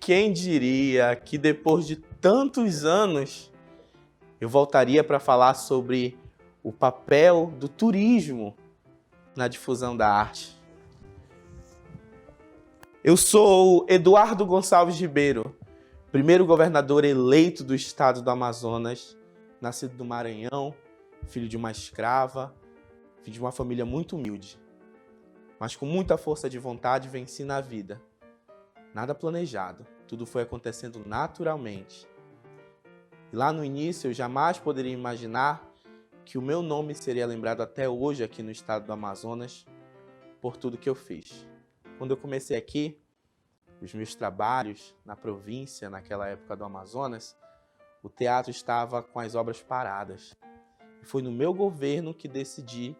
Quem diria que depois de tantos anos eu voltaria para falar sobre o papel do turismo na difusão da arte? Eu sou Eduardo Gonçalves Ribeiro, primeiro governador eleito do estado do Amazonas, nascido do Maranhão, filho de uma escrava, filho de uma família muito humilde, mas com muita força de vontade venci na vida. Nada planejado, tudo foi acontecendo naturalmente. E lá no início eu jamais poderia imaginar que o meu nome seria lembrado até hoje aqui no estado do Amazonas por tudo que eu fiz. Quando eu comecei aqui, os meus trabalhos na província, naquela época do Amazonas, o teatro estava com as obras paradas. E foi no meu governo que decidi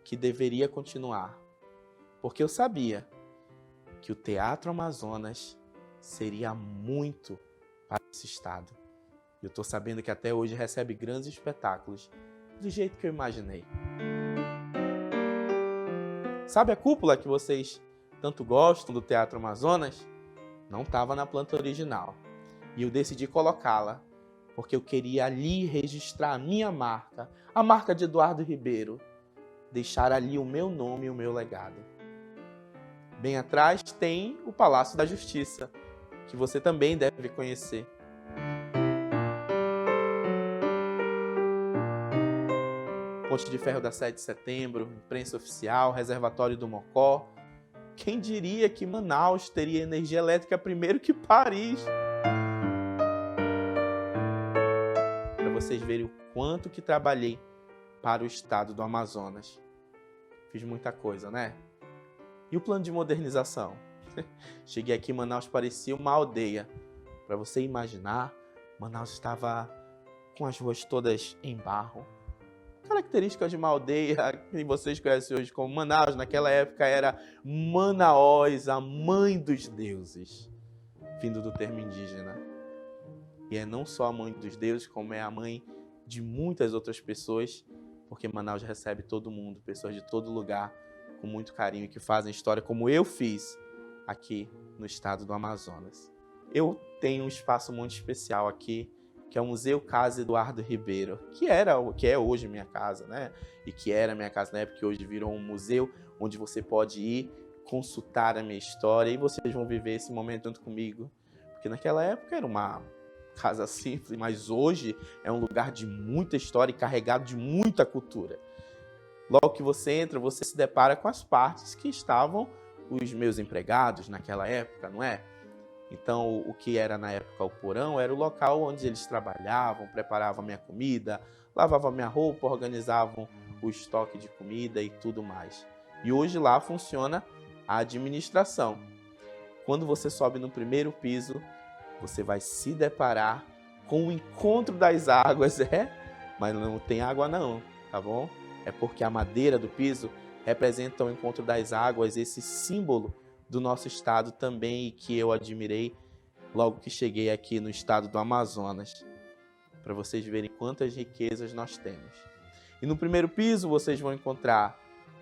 que deveria continuar, porque eu sabia que o Teatro Amazonas seria muito para esse estado. E eu estou sabendo que até hoje recebe grandes espetáculos, do jeito que eu imaginei. Sabe a cúpula que vocês tanto gostam do Teatro Amazonas? Não estava na planta original. E eu decidi colocá-la, porque eu queria ali registrar a minha marca, a marca de Eduardo Ribeiro, deixar ali o meu nome e o meu legado. Bem atrás tem o Palácio da Justiça, que você também deve conhecer. Ponte de Ferro da 7 de Setembro, imprensa oficial, reservatório do Mocó. Quem diria que Manaus teria energia elétrica primeiro que Paris? Para vocês verem o quanto que trabalhei para o estado do Amazonas. Fiz muita coisa, né? E o plano de modernização? Cheguei aqui, Manaus parecia uma aldeia. Para você imaginar, Manaus estava com as ruas todas em barro. Características de uma aldeia que vocês conhecem hoje como Manaus, naquela época era Manaós, a mãe dos deuses. Vindo do termo indígena. E é não só a mãe dos deuses, como é a mãe de muitas outras pessoas, porque Manaus recebe todo mundo, pessoas de todo lugar, com muito carinho, que fazem história como eu fiz aqui no estado do Amazonas. Eu tenho um espaço muito especial aqui, que é o Museu Casa Eduardo Ribeiro, que é hoje minha casa, né? E que era minha casa na época, que hoje virou um museu, onde você pode ir consultar a minha história e vocês vão viver esse momento junto comigo. Porque naquela época era uma casa simples, mas hoje é um lugar de muita história e carregado de muita cultura. Logo que você entra, você se depara com as partes que estavam os meus empregados naquela época, não é? Então, o que era na época o porão era o local onde eles trabalhavam, preparavam a minha comida, lavavam a minha roupa, organizavam o estoque de comida e tudo mais. E hoje lá funciona a administração. Quando você sobe no primeiro piso, você vai se deparar com o encontro das águas, mas não tem água não, tá bom? É porque a madeira do piso representa o encontro das águas, esse símbolo do nosso estado também, e que eu admirei logo que cheguei aqui no estado do Amazonas, para vocês verem quantas riquezas nós temos. E no primeiro piso vocês vão encontrar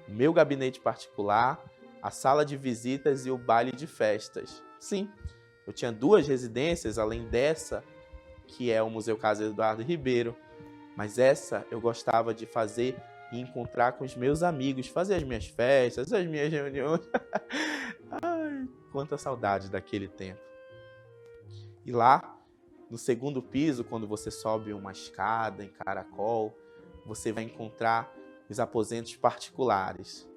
o meu gabinete particular, a sala de visitas e o baile de festas. Sim, eu tinha duas residências, além dessa, que é o Museu Casa Eduardo Ribeiro, mas essa eu gostava de fazer e encontrar com os meus amigos, fazer as minhas festas, as minhas reuniões. Ai, quanta saudade daquele tempo. E lá, no segundo piso, quando você sobe uma escada em caracol, você vai encontrar os aposentos particulares.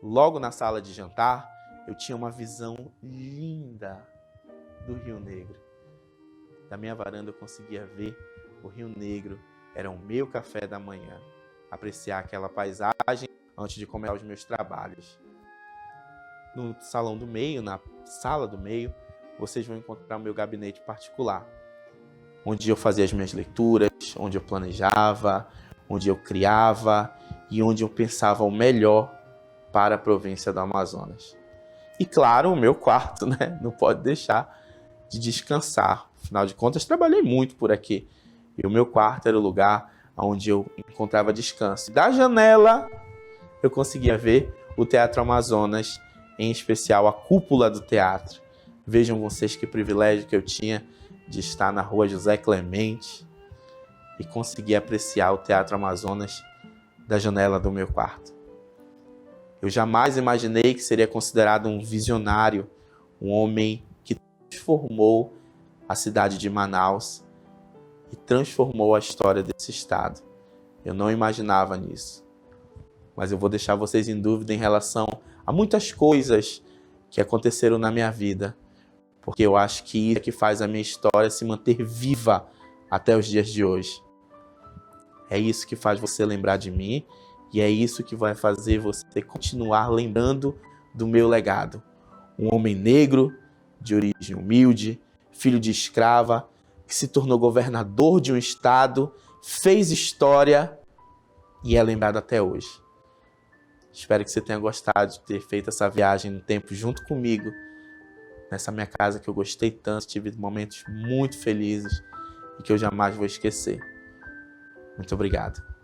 Logo na sala de jantar, eu tinha uma visão linda do Rio Negro. Da minha varanda eu conseguia ver o Rio Negro, era o meu café da manhã. Apreciar aquela paisagem antes de começar os meus trabalhos. No salão do meio, na sala do meio, vocês vão encontrar o meu gabinete particular, onde eu fazia as minhas leituras, onde eu planejava, onde eu criava e onde eu pensava o melhor para a província do Amazonas. E claro, o meu quarto, né? Não pode deixar de descansar. Afinal de contas, trabalhei muito por aqui. E o meu quarto era o lugar onde eu encontrava descanso. Da janela, eu conseguia ver o Teatro Amazonas, em especial a cúpula do teatro. Vejam vocês que privilégio que eu tinha de estar na rua José Clemente e conseguir apreciar o Teatro Amazonas da janela do meu quarto. Eu jamais imaginei que seria considerado um visionário, um homem que transformou a cidade de Manaus e transformou a história desse estado. Eu não imaginava nisso. Mas eu vou deixar vocês em dúvida em relação a muitas coisas que aconteceram na minha vida, porque eu acho que isso é que faz a minha história se manter viva até os dias de hoje. É isso que faz você lembrar de mim e é isso que vai fazer você continuar lembrando do meu legado. Um homem negro, de origem humilde, filho de escrava, que se tornou governador de um estado, fez história e é lembrado até hoje. Espero que você tenha gostado de ter feito essa viagem no tempo junto comigo, nessa minha casa que eu gostei tanto, tive momentos muito felizes e que eu jamais vou esquecer. Muito obrigado.